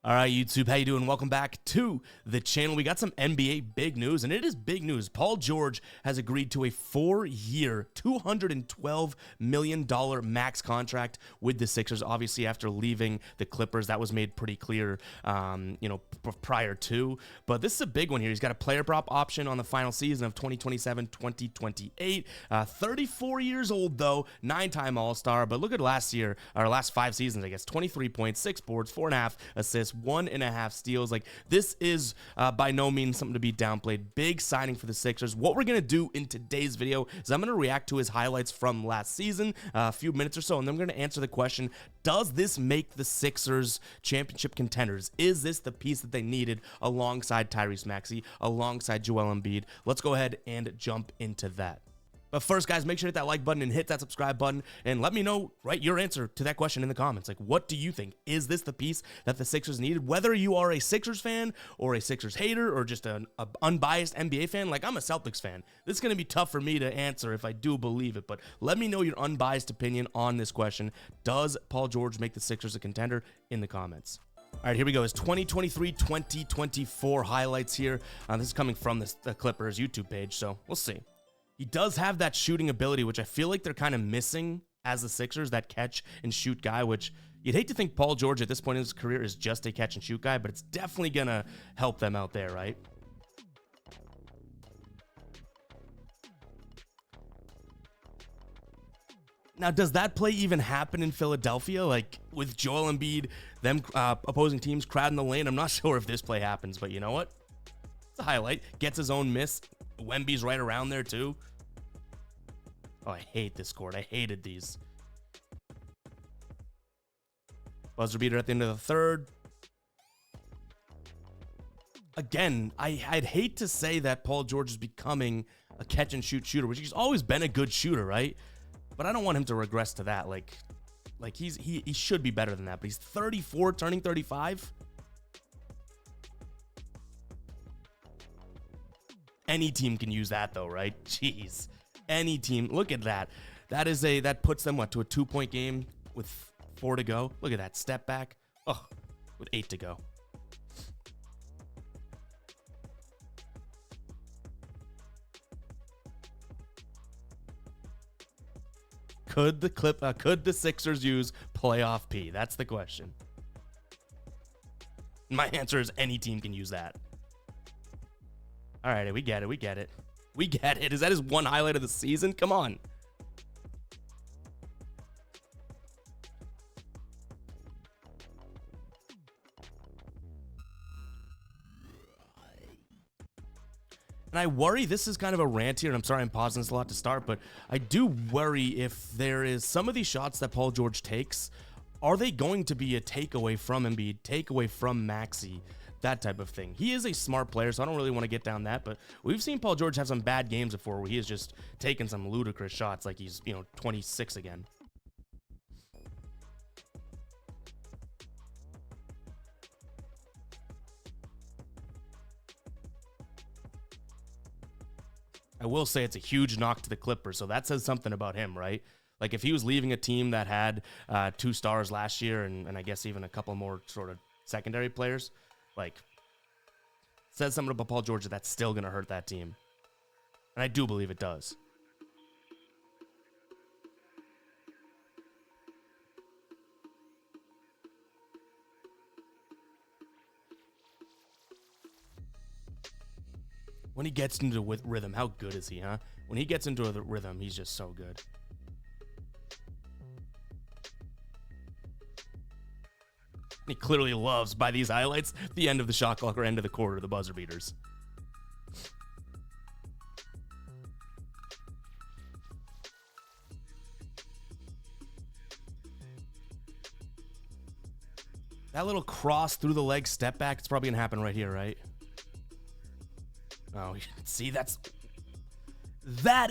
All right, YouTube, how you doing? Welcome back to the channel. We got some NBA big news, and it is big news. Paul George has agreed to a 4-year, $212 million max contract with the Sixers, obviously after leaving the Clippers. That was made pretty clear, prior to. But this is a big one here. He's got a player prop option on the final season of 2027-2028. 34 years old, though, 9-time All-Star. But look at last year, or last 5 seasons, I guess, 23 points, 6 boards, 4.5 assists, 1.5 steals. Like, this is by no means something to be downplayed. Big signing for the Sixers. What we're going to do in today's video is I'm going to react to his highlights from last season, a few minutes or so, and then we're going to answer the question, does this make the Sixers championship contenders? Is this the piece that they needed alongside Tyrese Maxey, alongside Joel Embiid? Let's go ahead and jump into that. But first, guys, make sure to hit that like button and hit that subscribe button and let me know, your answer to that question in the comments. Like, what do you think? Is this the piece that the Sixers needed? Whether you are a Sixers fan or a Sixers hater or just an unbiased NBA fan, like I'm a Celtics fan. This is going to be tough for me to answer if I do believe it, but let me know your unbiased opinion on this question. Does Paul George make the Sixers a contender? In the comments. All right, here we go. It's 2023-2024 highlights here. This is coming from the Clippers YouTube page, so we'll see. He does have that shooting ability, which I feel like they're kind of missing as the Sixers, that catch and shoot guy, which you'd hate to think Paul George at this point in his career is just a catch and shoot guy, but it's definitely going to help them out there, right? Now, does that play even happen in Philadelphia? Like, with Joel Embiid, them opposing teams crowding the lane? I'm not sure if this play happens, but you know what? It's a highlight. Gets his own miss. Wemby's right around there, too. Oh, I hate this court. I hated these. Buzzer beater at the end of the third. Again, I'd hate to say that Paul George is becoming a catch-and-shoot shooter, which he's always been a good shooter, right? But I don't want him to regress to that. Like he should be better than that. But he's 34, turning 35. Any team can use that, though, right? Jeez. Any team. Look at that. That puts them, to a 2-point game with 4 to go? Look at that. Step back. Oh, with 8 to go. Could the Sixers use playoff P? That's the question. My answer is any team can use that. All right, we get it. We get it. We get it. Is that his one highlight of the season? Come on. And I worry, this is kind of a rant here, and I'm sorry I'm pausing this a lot to start, but I do worry if there is some of these shots that Paul George takes, are they going to be a takeaway from Embiid, takeaway from Maxey? That type of thing. He is a smart player, so I don't really want to get down that, but we've seen Paul George have some bad games before where he has just taken some ludicrous shots like he's, 26 again. I will say it's a huge knock to the Clippers, so that says something about him, right? Like, if he was leaving a team that had 2 stars last year and I guess even a couple more sort of secondary players, like, says something about Paul George that's still going to hurt that team. And I do believe it does. When he gets into rhythm, how good is he, huh? When he gets into the rhythm, he's just so good. He clearly loves, by these highlights, the end of the shot clock or end of the quarter, the buzzer beaters. That little cross through the leg step back, it's probably going to happen right here, right? Oh, see, that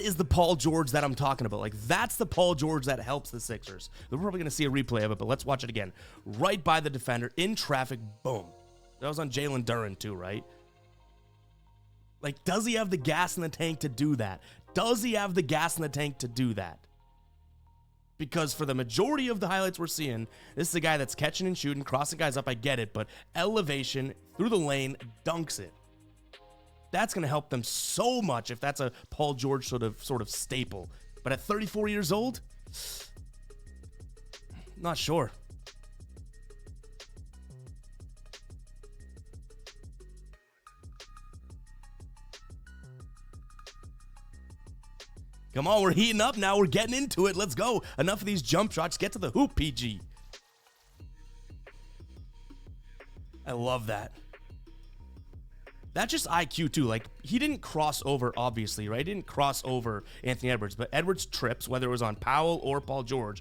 is the Paul George that I'm talking about. Like, that's the Paul George that helps the Sixers. We're probably going to see a replay of it, but let's watch it again. Right by the defender, in traffic, boom. That was on Jalen Duren too, right? Like, does he have the gas in the tank to do that? Does he have the gas in the tank to do that? Because for the majority of the highlights we're seeing, this is a guy that's catching and shooting, crossing guys up, I get it, but elevation, through the lane, dunks it. That's going to help them so much if that's a Paul George sort of staple. But at 34 years old, not sure. Come on, we're heating up now. We're getting into it. Let's go. Enough of these jump shots. Get to the hoop, PG. I love that. That's just IQ too. Like, he didn't cross over, obviously, right? He didn't cross over Anthony Edwards, but Edwards trips, whether it was on Powell or Paul George.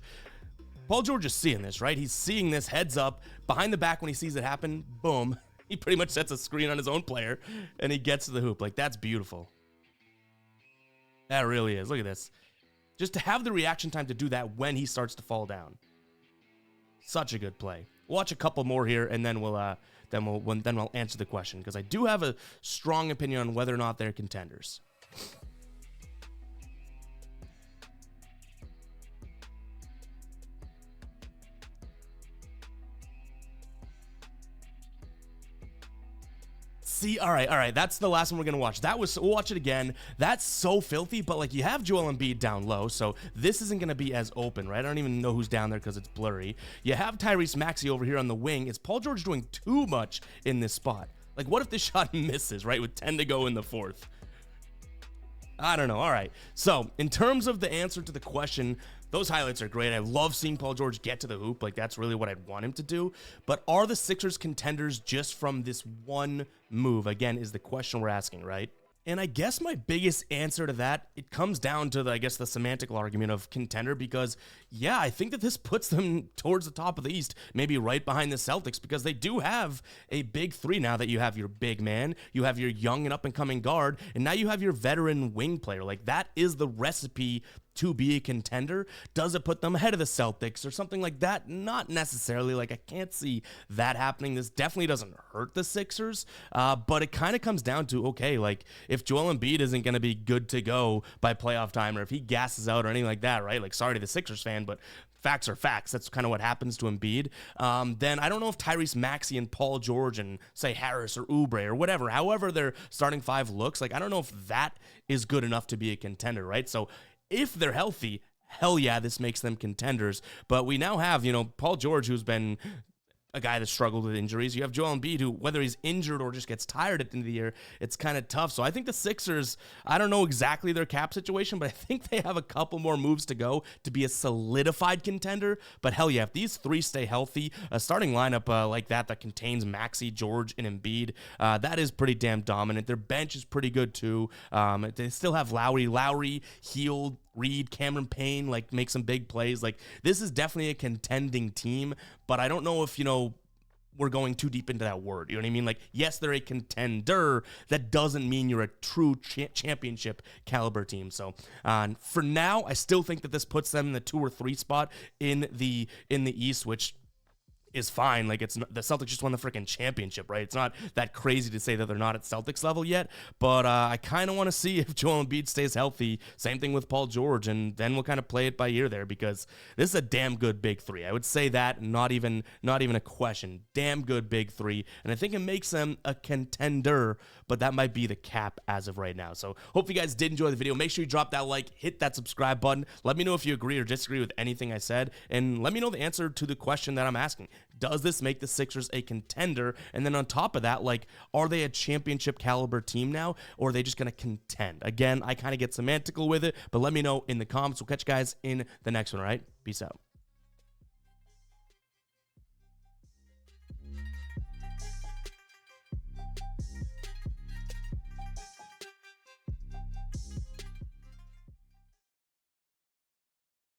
Paul George is seeing this, right? He's seeing this heads up, behind the back when he sees it happen, boom. He pretty much sets a screen on his own player, and he gets to the hoop. Like, that's beautiful. That really is. Look at this. Just to have the reaction time to do that when he starts to fall down. Such a good play. Watch a couple more here, and then we'll answer the question, because I do have a strong opinion on whether or not they're contenders. See, all right. That's the last one we're gonna watch. We'll watch it again. That's so filthy, but like, you have Joel Embiid down low, so this isn't gonna be as open, right? I don't even know who's down there because it's blurry. You have Tyrese Maxey over here on the wing. Is Paul George doing too much in this spot? Like, what if this shot misses, right? With 10 to go in the fourth. I don't know. All right. So, in terms of the answer to the question, those highlights are great. I love seeing Paul George get to the hoop. Like, that's really what I'd want him to do. But are the Sixers contenders just from this one move? Again, is the question we're asking, right? And I guess my biggest answer to that, it comes down to the semantic argument of contender, because yeah, I think that this puts them towards the top of the East, maybe right behind the Celtics, because they do have a big three now. That you have your big man, you have your young and up and coming guard, and now you have your veteran wing player. Like, that is the recipe to be a contender. Does it put them ahead of the Celtics or something like that? Not necessarily. Like, I can't see that happening. This definitely doesn't hurt the Sixers, but it kind of comes down to, okay, like, if Joel Embiid isn't going to be good to go by playoff time, or if he gasses out or anything like that, right? Like, sorry to the Sixers fan, but facts are facts. That's kind of what happens to Embiid. Then I don't know if Tyrese Maxey and Paul George and, say, Harris or Oubre or whatever, however their starting five looks, like, I don't know if that is good enough to be a contender, right? So if they're healthy, hell yeah, this makes them contenders. But we now have, Paul George, who's been a guy that struggled with injuries. You have Joel Embiid, who, whether he's injured or just gets tired at the end of the year, it's kind of tough. So I think the Sixers, I don't know exactly their cap situation, but I think they have a couple more moves to go to be a solidified contender. But hell yeah, if these three stay healthy, a starting lineup like that contains Maxey, George, and Embiid, that is pretty damn dominant. Their bench is pretty good too. They still have Lowry, Hield, Reed, Cameron Payne, like, make some big plays. Like, this is definitely a contending team, but I don't know if, we're going too deep into that word. You know what I mean? Like, yes, they're a contender. That doesn't mean you're a true championship caliber team. So for now, I still think that this puts them in the 2 or 3 spot in the East, which is fine. Like, it's not, the Celtics just won the freaking championship, right? It's not that crazy to say that they're not at Celtics level yet, but I kind of want to see if Joel Embiid stays healthy. Same thing with Paul George, and then we'll kind of play it by ear there, because this is a damn good big three. I would say that, not even a question. Damn good big three, and I think it makes them a contender, but that might be the cap as of right now. So hope you guys did enjoy the video. Make sure you drop that like, hit that subscribe button. Let me know if you agree or disagree with anything I said, and let me know the answer to the question that I'm asking. Does this make the Sixers a contender? And then on top of that, like, are they a championship caliber team now, or are they just going to contend? Again, I kind of get semantical with it, but let me know in the comments. We'll catch you guys in the next one, all right? Peace out.